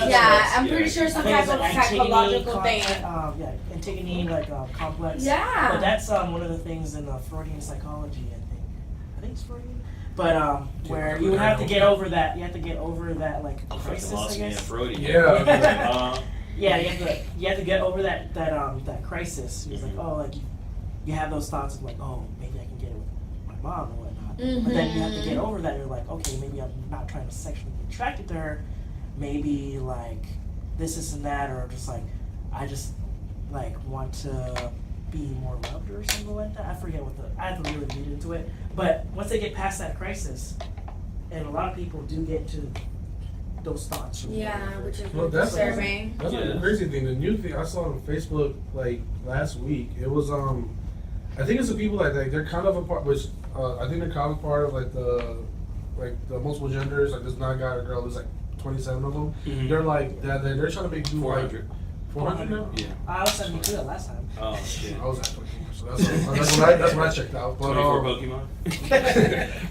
I'm pretty Yeah. sure it's some Things type of like psychological Antigone thing. yeah, Antigone complex. Yeah. But that's one of the things in Freudian psychology. I think it's Freudian. But where you would have to get over that. You have to get over that like crisis, I Lost me in guess. Freudian. Yeah. Yeah, you have to get over that crisis. It's like, oh, like you have those thoughts of like, oh, maybe I can get it with my mom or whatnot. But then you have to get over that. You're like, okay, maybe I'm not trying to sexually be attracted to her. Maybe like this and that, or just like I just like want to be more loved or something like that. I forget I have to really read into it. But once they get past that crisis, and a lot of people do get to those thoughts. Yeah, which is Well, that's disturbing. That's like the crazy thing. The new thing I saw on Facebook like last week. It was I think it's the people that they're kind of a part, which I think they're kind of part of like the multiple genders. Like there's not a guy or girl. There's like 27 of them. Mhm. They're like they're trying to make do 400. like 400 now. Yeah. I was 72 that last time. Oh shit. I was at 24, so that's what I checked out. But 24 Pokemon.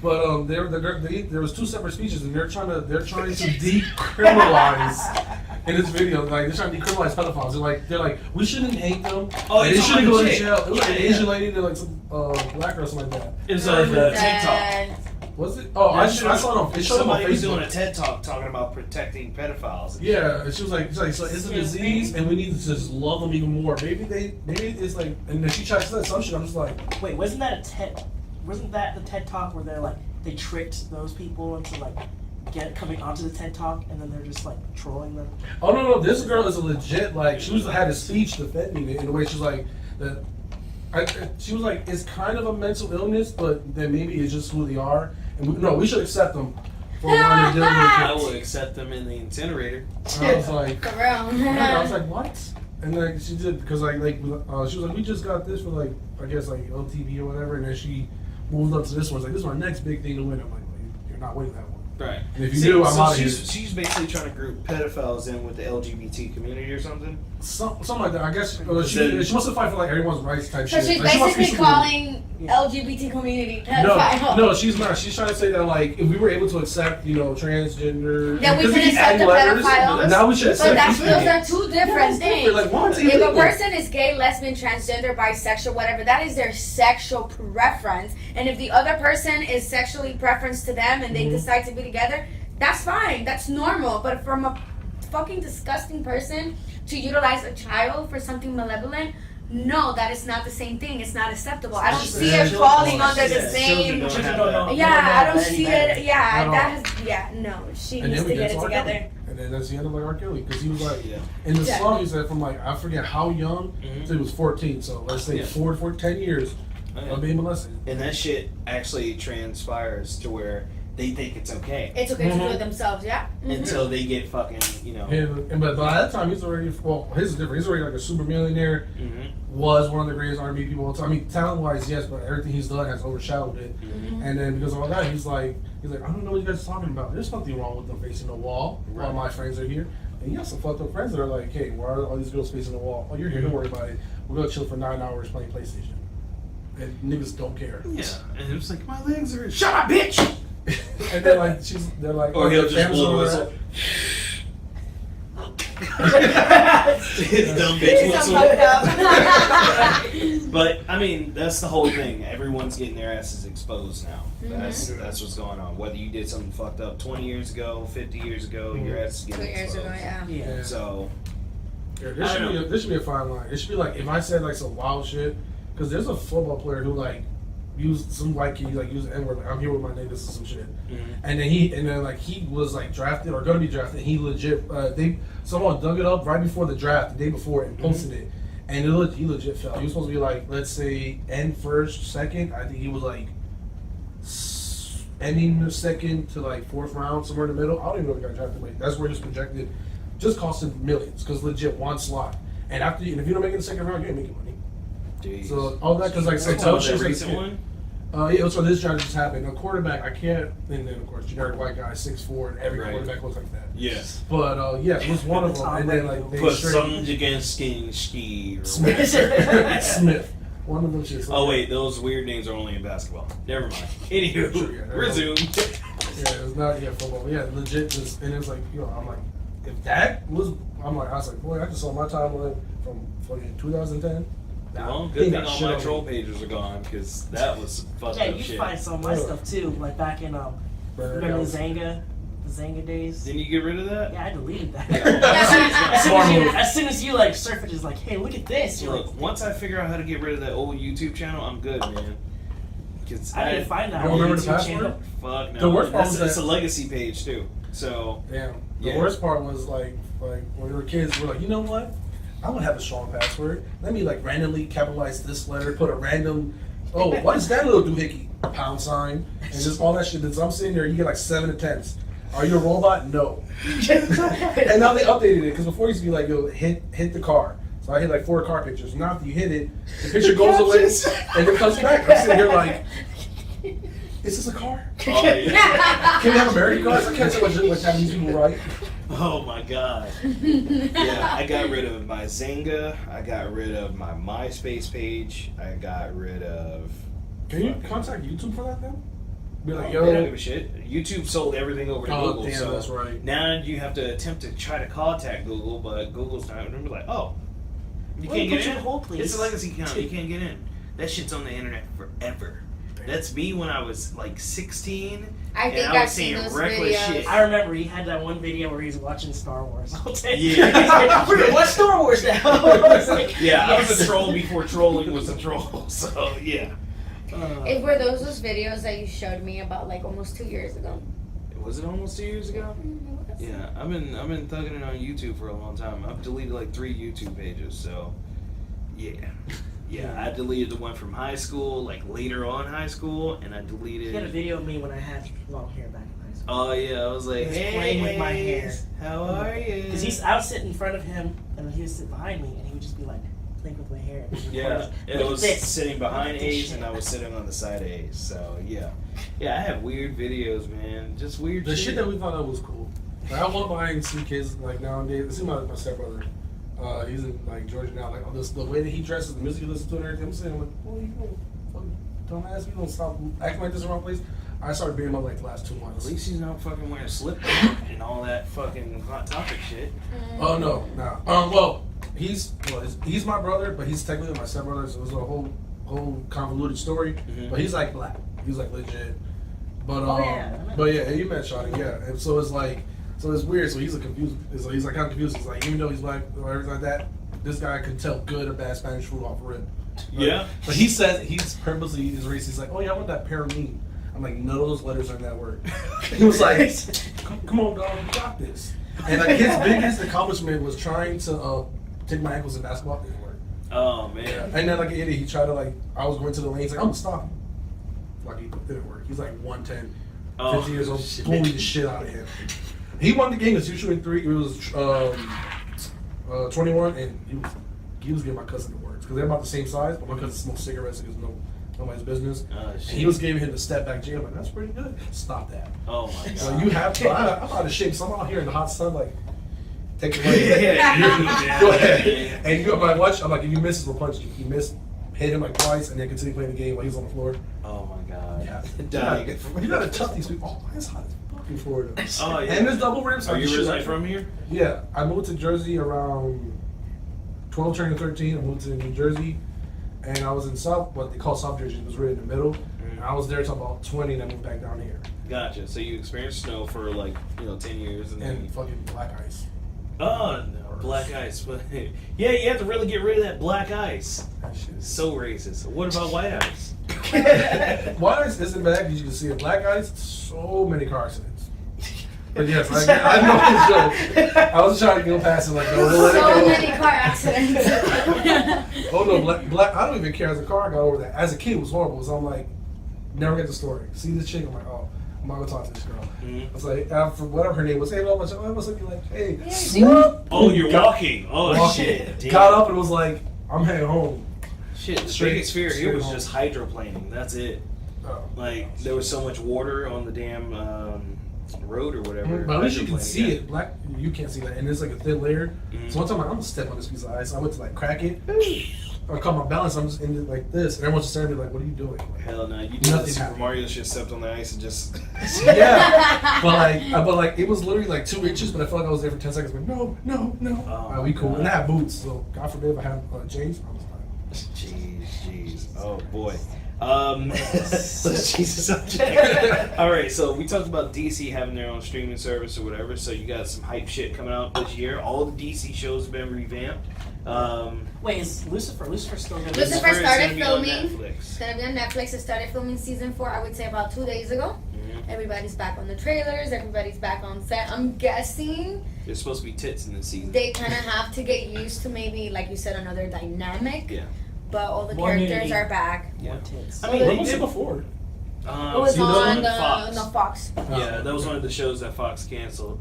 but there was two separate speeches, and they're trying to decriminalize in this video. Like they're trying to decriminalize pedophiles. They're like we shouldn't hate them. Oh, they it's shouldn't on go the to chick. jail. It was like an Yeah, Asian yeah. lady and like some black girl or something like that. It was on the TikTok. Dead. Was it? Oh, I saw it on. It showed up on Somebody was doing Facebook. a TED talk talking about protecting pedophiles. And Yeah, and she was like, so it's a disease, and we need to just love them even more. Maybe it's like, and then she tried to say some shit. I'm just like, Wait, wasn't that the TED Talk where they tricked those people into coming onto the TED Talk and then they're just like trolling them? oh no, this girl is a legit like she had a speech defending it in a way. She's like that. She was like, it's kind of a mental illness, but then maybe it's just who they are, and we should accept them for wanting to deal I with would accept them in the incinerator. it. And I was like, For real. I was like, what? And then she did because she was like, we just got this for like I guess like LTV or whatever, and then she moved up to this one. It's like this is my next big thing to win. I'm like, well, you're not winning that one. Right. And if you do, I'm out of here. She's basically trying to group pedophiles in with the LGBT community or something. Something like that. I guess she wants to fight for like everyone's rights type So shit. she's Like, she wants to be basically super- calling LGBT community pedophile. No, she's not. She's trying to say that like if we were able to accept, transgender, That we because can keep accept adding the letters, pedophiles. Now we should But accept these those people. are two different things. Like one's If a illegal. person is gay, lesbian, transgender, bisexual, whatever, that is their sexual preference. And if the other person is sexually preferenced to them and they decide to be together, that's fine. That's normal. But from a fucking disgusting person to utilize a child for something malevolent, no, that is not the same thing. It's not acceptable. I don't see it falling under the same. Children don't know. Yeah, I don't see better. it. Yeah, At all. that has. Yeah, no, she And needs then to we get get it to R. together. Kelly. And then that's the end of like R. Kelly because he was like Yeah. in the Yeah. song he said from like I forget how young, so he was 14. So let's say Yeah. 4 for 10 years of being molested. And that shit actually transpires to where they think it's okay It's okay to do it themselves. Yeah. until they get fucking, But by that time he's already his is different. He's already like a super millionaire. Was one of the greatest R&B people of all time. I mean, talent-wise, yes, but everything he's done has overshadowed it. And then because of all that, he's like, I don't know what you guys are talking about. There's nothing wrong with them facing the wall while my friends are here. And you have some fucked up friends that are like, hey, why are all these girls facing the wall? Oh, you're here. Don't worry about it. We're gonna chill for 9 hours playing PlayStation. And niggas don't care. Yeah. And it was like, my legs are. Shut up, bitch! And then like they're like, Or he'll just Samus blow a over whistle. there. His dumb bitch It's so whistle. fucked up. But I mean, that's the whole thing. Everyone's getting their asses exposed now. That's what's going on. Whether you did something fucked up 20 years ago, 50 years ago, your ass is 2 getting years exposed. ago, yeah. Yeah. So Yeah, there should be a fine line. It should be like if I said like some wild shit, because there's a football player who like used some white kid like used the N-word, like I'm here with my niggas or some shit, and then he was like drafted or gonna be drafted. He legit someone dug it up right before the draft, the day before, and posted it, and he legit fell. He was supposed to be like let's say end first, second. I think he was like ending the second to like fourth round, somewhere in the middle. I don't even know if he got drafted late. That's where he was projected. Just cost him millions because legit one slot. And and if you don't make it in the second round, you ain't making money. Jeez. So all that because like Satoshi was a recent one. Yeah, so this draft just happened. A quarterback, I can't. And then of course, generic white guy, 6'4", and every quarterback looks like that. Yes. But yeah, it was one of them. And then like they put straight some against ski. Smith. Smith. One of them shits. Oh wait, those weird names are only in basketball. Never mind. Anywho, Sure, yeah, resume. Yeah, it's not football. Yeah, legit. Just and it's like I'm like, if that was, I was like, boy, I just saw my timeline from fucking 2010. Well, good thing all my troll pages are gone because that was fucked Yeah, up you shit. find some of my stuff too, like back in remember the Zanga days. Didn't you get rid of that? Yeah, I deleted that. Yeah. as soon as you like surf it, just like, hey, look at this. You're Look, like, once I figure out how to get rid of that old YouTube channel, I'm good, man. I didn't find that. You on remember the YouTube password? channel. Fuck no. The worst part was it's a that- legacy page too. So Damn. The Yeah. worst part was like when we were kids, we're like, you know what? I'm gonna have a strong password. Let me like randomly capitalize this letter, put a random. Oh, what is that little doohickey? £, and just all that shit. And so I'm sitting there, you get like 7 attempts. Are you a robot? No. And now they updated it because before it used to be like, yo, hit the car. So I hit like 4 car pictures. Now if you hit it, the picture goes away and it comes back. I'm sitting here like, is this a car? oh, yeah. Can we have American cars? I can't tell what Japanese people write. Oh my god. Yeah, I got rid of my Zanga. I got rid of my MySpace page. I got rid of. Can you contact YouTube for that then? Be like, They don't give yo. a shit. YouTube sold everything over to Oh, Google, damn, so that's right. now you have to attempt to try to contact Google, but Google's not. And be like, oh, you Well, can't put get you in. on hold, please. It's a legacy account. You can't get in. That shit's on the internet forever. That's me when I was like 16. I think and I I've was seen saying those reckless videos. shit. I remember he had that one video where he's watching Star Wars all day. Yeah. We're gonna watch Star Wars now. I was like, Yeah, I was yes. a troll before trolling was a troll. So yeah. It were those videos that you showed me about like almost 2 years ago? Was it almost 2 years ago? Yeah, I've been thugging it on YouTube for a long time. I've deleted like 3 YouTube pages, so yeah. I deleted the one from high school, like later on high school, and I deleted. He had a video of me when I had long hair back in high school. Oh yeah, I was like, He was hey, playing with my hair. How are you? Because I would sit in front of him, and then he would sit behind me, and he would just be like playing with my hair. And Yeah, it look was at this. sitting behind Look at this Ace, shit. and I was sitting on the side of Ace. So yeah, I have weird videos, man. Just weird. The shit that we thought out was cool. Like, I want mine to see kids like nowadays. See my stepbrother. He's in like Georgia now. Like the way that he dresses, the music he listens to, and everything. I'm saying like, boy, you don't fucking dumbass. You don't stop acting like this around place. I started beating him up like the last 2 months. At least he's not fucking wearing slip and all that fucking hot topic shit. Oh no, nah. Well, he's my brother, but he's technically my stepbrother. So it was a whole convoluted story. Mhm. But he's like black. He's like legit. But yeah. but yeah, you met Shawty, yeah. And so it's like, so it's weird. So he's confused. So he's like kind of confused. He's like, even though he's black or everything like that, this guy can tell good or bad Spanish food off rip. Yeah. But he says he's purposely is racist. He's like, oh yeah, I want that paramine. I'm like, none of those letters are in that word. He was like, come on, dog, you got this. And like his biggest accomplishment was trying to take my ankles in basketball. It didn't work. Oh man. And then like an idiot, he tried to like, I was going to the lane. He's like, I'm gonna stop him. Like it didn't work. He's like 110, 50 years old, shit. bullied the shit out of him. He won the game as shooting 3. It was 21, and he was giving my cousin the words because they're about the same size. But my cousin smoked cigarettes because nobody's business. Oh, And shit. he was giving him the step back jam. Like that's pretty good. Stop that. Oh my god. So you have to. I'm out of shape. So I'm out here in the hot sun, like take the money. Yeah. Go ahead. And you go my watch. I'm like, if you miss, we'll punch you. If you miss, hit him like twice, and then continue playing the game while he's on the floor. Oh my god. Yeah. Dying. You gotta tough these people. Oh, it's hot as fuck in Florida. Oh yeah. And there's double rims. Are like you shit originally like- from here? Yeah, I moved to Jersey around 12 turning 13. I moved to New Jersey, and I was in South, what they call South Jersey. It was right in the middle. And I was there till about 20, and I moved back down here. Gotcha. So you experienced snow for like 10 years, and then And fucking black ice. oh no, black ice. Yeah, you have to really get rid of that black ice. That shit is So racist. What about white ice? White ice isn't bad because you can see it. Black ice, so many car accidents. But yes, I know it's joke. I was trying to go past it like, no, let it So go. many car accidents. Oh no, black. I don't even care as a car. I got over that. As a kid, it was horrible. So I'm like, never get the story. See this chick, I'm like, oh, I'm not gonna talk to this girl. Mhm. I was like, for whatever her name was, hey, I was like, hey, Yeah, swoop. Oh, you're Got- walking. Oh, walking. shit. Damn. Got up and was like, I'm heading home. Shit, the Straight- biggest fear here straight was home. just hydroplaning. That's it. Oh. Like, there was so much water on the damn road or whatever. But at least you can Hydroplaning, see yeah. it. Black, you can't see that, and it's like a thin layer. Mhm. So one time, I'm like, I'm gonna step on this piece of ice. I went to like crack it. I caught my balance. I'm just in it like this, and everyone's just staring at me like, "What are you doing?" Like, Hell no, you did Nothing the Super happened. Mario shit, stepped on the ice and just. yeah, but like it was literally like 2 inches, but I felt like I was there for 10 seconds. Like, no. Oh, Alright, we cool. God. And I had boots, so God forbid if I had J's, I was fine. Jeez. Oh boy. Let's change the subject. All right, so we talked about DC having their own streaming service or whatever. So you got some hype shit coming out this year. All the DC shows have been revamped. Wait, is Lucifer still gonna be Lucifer is started gonna be on filming. Netflix. It's gonna be on Netflix. It started filming season 4, I would say about 2 days ago. Mhm. Everybody's back on the trailers. Everybody's back on set. I'm guessing There's supposed to be tits in this season. they kind of have to get used to maybe, like you said, another dynamic. Yeah. But all the More characters nudity. are back. Yeah. More tits. I I mean, mean, they what was did it before? It was see, those on were Fox. the Fox. Yeah, that was one of the shows that Fox canceled.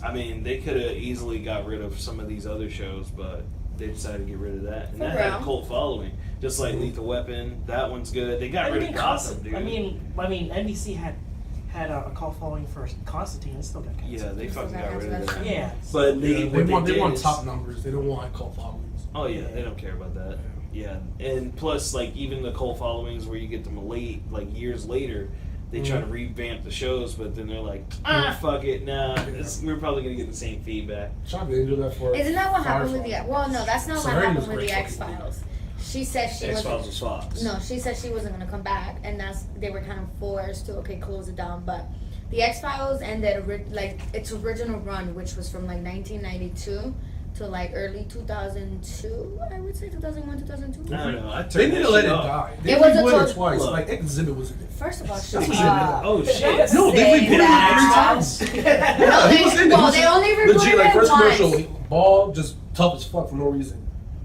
I mean, they could have easily got rid of some of these other shows, but they decided to get rid of that. And For that had a real? cult following. Just like Lethal Weapon, that one's good. They got rid of Gotham, dude. I mean, NBC had a call following for Constantine. It still got canceled. Yeah, they fucking got rid of That's that. right. Yeah. But They what want did they want is- top numbers. They don't want cult followings. Oh yeah, they don't care about that. Yeah, and plus, like even the cult followings where you get them late, like years later, they try to revamp the shows, but then they're like, fuck it, nah, we're probably gonna get the same feedback. Shock they didn't do that for. Isn't that what happened with Firefly. the? Well, no, that's not what Serenity happened was with the great. X-Files. She said she X-Files wasn't. was Fox. No, she said she wasn't gonna come back, and they were kind of forced to close it down. But the X-Files ended like its original run, which was from like 1992 to like early 2002. I would say 2001, 2002. I don't know. I turned They that need to let shit it off. die. They It was a rebooted it total- twice. Look. Like Exhibit was in it. First of all, That's shut what up. Oh shit! No, they Say rebooted it 3 that. times. No, He they, was in it. well, He they was only legit, rebooted like it first once. commercial, bald, just tough as fuck for no reason.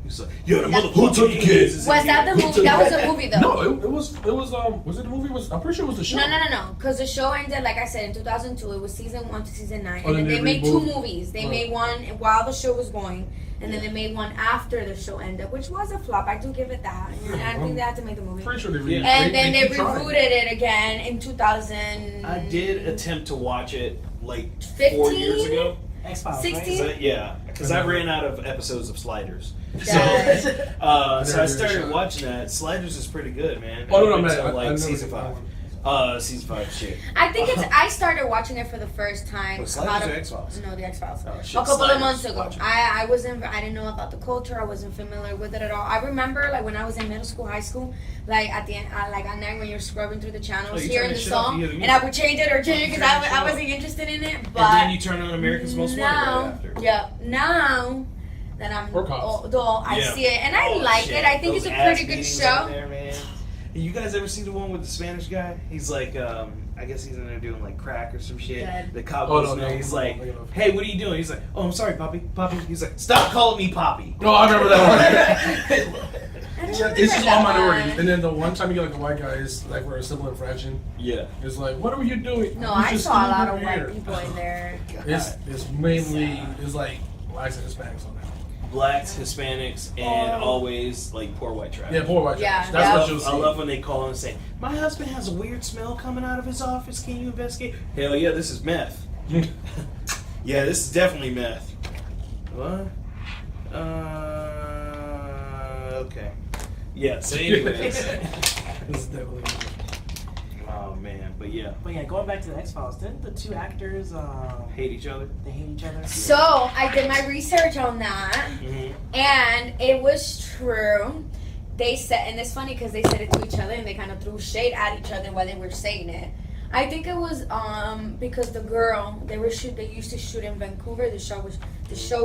He's like, yo, the That- motherfucker Who took the kids? is Was in that here. the movie? That was a movie though. No, it was was it the movie? I'm pretty sure it was the show. No. Because the show ended, like I said, in 2002. It was season 1 to season 9, Oh, and then then they they made 2 rebooted. movies. They Right. made one while the show was going, and then they made one after the show ended, which was a flop. I do give it that. And I think they had to make the movie. Pretty sure they Yeah. And then they keep trying. rebooted it again in 2000. I did attempt to watch it like 15? 4 years ago. X-Files, 16? right? Yeah, because I ran out of episodes of Sliders. So, Yes. so I never gave it a started shot. watching that. Sliders is pretty good, man. Oh no, Up man! until, I like never season did that 5. one. Season 5 shit. I think it's. I started watching it for the first time. Was Sliders about or X-Files? No, the X-Files. Oh, shit, A couple Sliders. of months ago. Watch it. I didn't know about the culture. I wasn't familiar with it at all. I remember like when I was in middle school, high school, like at the end, like at night when you're scrubbing through the channels, Oh, you hearing turn the that shit off, song, you hear the and I would change it or change it because Turn that shit I off. wasn't interested in it. But And then you turn on America's Most Wanted now, right after. yeah, now that I'm Or Cops. older, I Yeah. see it and I Oh, like shit. it. I think Those it's a ass pretty good beatings show. on there, man. You guys ever see the one with the Spanish guy? He's like, I guess he's in there doing like crack or some shit. Dead. The cop Oh, goes no, in there. no, He's no, like, no, no. hey, what are you doing? He's like, oh, I'm sorry, Poppy. He's like, stop calling me Poppy. No, I remember that one. I don't remember It's just that all one. minorities. And then the one time you get like a white guy is like for a simple infraction. Yeah. It's like, what are you doing? No, You I just saw a stood lot over of white here. people in there. It's mainly it's like blacks and Hispanics on that. Blacks, Hispanics, and always like poor white trash. Yeah, poor white Yeah, trash. yeah. That's what you'll see. I love when they call and say, my husband has a weird smell coming out of his office. Can you investigate? Hell yeah, this is meth. Yeah, this is definitely meth. What? Okay. Yeah, so anyways. This is definitely. Oh man, but yeah. But yeah, going back to the X-Files, didn't the 2 actors Hate each other. they hate each other? So I did my research on that, and it was true. They said, and it's funny because they said it to each other, and they kind of threw shade at each other while they were saying it. I think it was because the girl they used to shoot in Vancouver. The show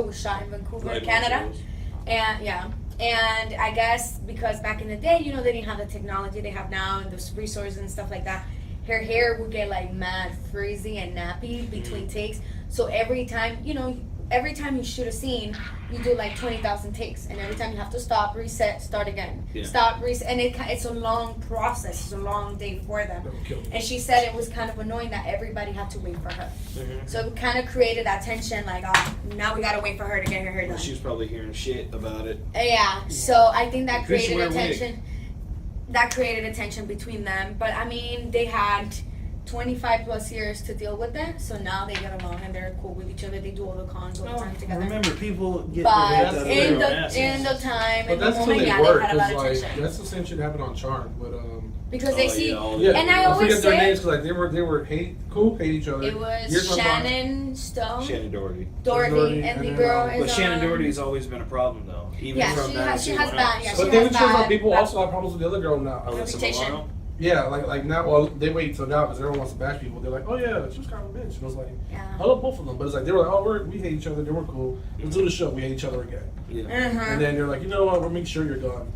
was shot in Vancouver, Like Canada, most shows. and yeah. And I guess because back in the day, they didn't have the technology they have now and the resources and stuff like that. Her hair would get like mad frizzy and nappy between takes. So every time, every time you shoot a scene, you do like 20,000 takes, and every time you have to stop, reset, start again, stop, reset, and it's a long process. It's a long day for them. And she said it was kind of annoying that everybody had to wait for her. So it kind of created that tension, like, oh, now we gotta wait for her to get her hair done. Well, she was probably hearing shit about it. Yeah, so I think that Chris, created wear a a wig. tension. That created a tension between them. But I mean, they had 25 plus years to deal with it, so now they get along and they're cool with each other. They do all the cons all the time together. Remember, people get But their in heads the time, But in the that's moment, still yeah, they work. they had a lot of Cause tension. like that's the same shit happened on Charm, but Because they see, yeah, and I always forget their say names because like they were hate each other. it was Years went by. Shannon Stone, Shannon Doherty. Dorothy, and the girl But is Shannon Doherty has always been a problem, though. Even Yeah, from she that has to bad. everyone Yeah, else. she But then has it turns out bad- people bad- also have problems with the other girl now. Alyssa reputation. Milano? Yeah, like now, well, they wait till now because everyone wants to bash people. They're like, oh yeah, she was kind of a bitch. And I was like, Yeah. I love both of them, but it's like they were like, oh, we hate each other, they were cool. Let's do the show, we hate each other again. Yeah. Uh-huh. And then they're like, you know what, we'll make sure you're gone.